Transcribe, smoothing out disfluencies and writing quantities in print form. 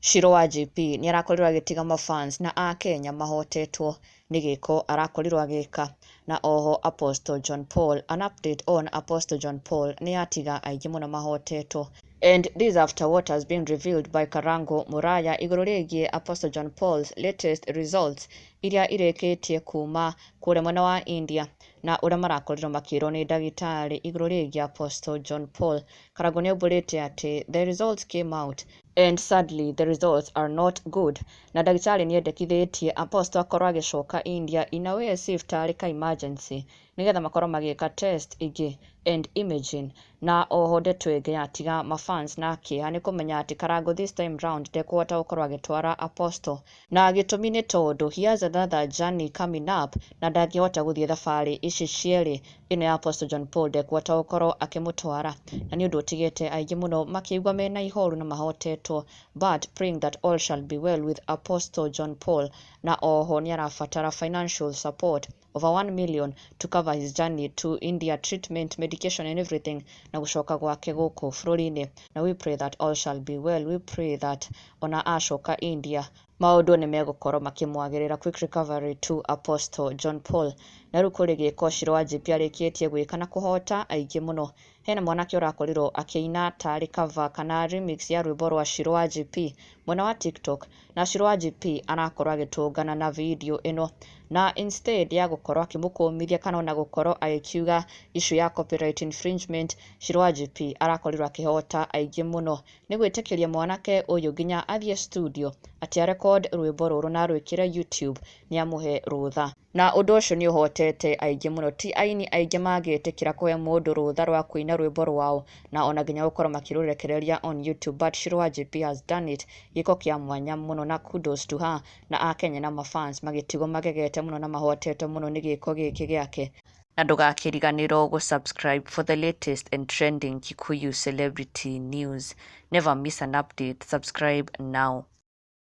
Shiru wa GP ni arakorirwo agitiga mafans na a Kenya Mahotetwo ni Gîîko arakorirwo agika na oho Apostle John Paul. An update on Apostle John Paul ni atiga aingĩ mũno Mahotetwo. And this after what has been revealed by Karango Muraya igũrũ rĩgiĩ Apostle John Paul's latest results iria irĩkĩtie kuma kũrĩa mwena wa India na ũrĩa marakorirwo makĩrwo nĩ ndagĩtarĩ igũrũ rĩgiĩ Apostle John Paul. Karango nĩaugĩrĩte atĩ the results came out and sadly the results are not good. Na ndagĩtarĩ nĩendekithĩtie Apostle akorwo agĩcoka India in a way as if tarĩ ka emergency nigetha makorwo magĩka test ingĩ and imaging. Na oho ndeto ĩngĩ yatiga mafans na kĩeha nĩ kũmenya atĩ Karango this time round ndekũhota gũkorwo agĩtwara Apostle, na gĩtũmi nĩ tondũ he has another journey coming up na ndangĩhota gũthiĩ thabarĩ ici cierĩ. Ĩno ya Apostle John Paul ndekũhota gũkorwo akĩmũtwara, na nĩ ũndũ ũtigĩte aingĩ mũno makĩigua mena ihoru na Mahotetwo, but praying that all shall be well with Apostle John Paul. Na oho nĩ arabatara financial support over 1 million to cover his journey to India, treatment, medication and everything, na gũcoka gwake gũkũ bũrũri-inĩ. Na we pray that all shall be well. We pray that ona acoka India maũndũ nĩ megũkorwo makĩmwagĩrĩra. Quick recovery to Apostle John Paul. Na rĩu kũrĩ Gîîko Shiru wa GP arĩkĩtie gwĩka na kũhota aingĩ mũno. Hena mwanake ũrakorirwo akĩina tarĩ cover kana remix ya rwĩmbo rwa Shiru wa GP mwena wa TikTok, na Shiru wa GP arakorwo agĩtũngana na video ĩno, na instead ya gũkorwo akĩmũkũmithia kana ona gũkorwo agĩkiuga issue ya copyright infringement, Shiru wa GP arakorirwo akĩhota aingĩ mũno nĩ gwĩtĩkĩria mwanake ũyũ nginya athiĩ studio atĩ arecord rwĩmbo rũrũ na rwĩkĩre YouTube nĩ amũhe rũtha. Na ũndũ ũcio nĩ ũhotete aingĩ mũno, ti aini aingĩ mangĩtĩkĩra kũhe mũndũ rũtha rwa kũina rwĩmbo rwao na ona nginya gũkorwo makĩrũrekereria on YouTube, but Shiru wa GP has done it. Gĩko kĩa mwanya mũno na kudos to her, na Akenya na mafans magĩtigwo magegete mũno na Mahotetwo mũno nĩ gĩko gĩkĩ gĩake. Na ndũgakĩriganĩrwo gũ-subscribe for the latest and trending Kikuyu celebrity news. Never miss an update. Subscribe now.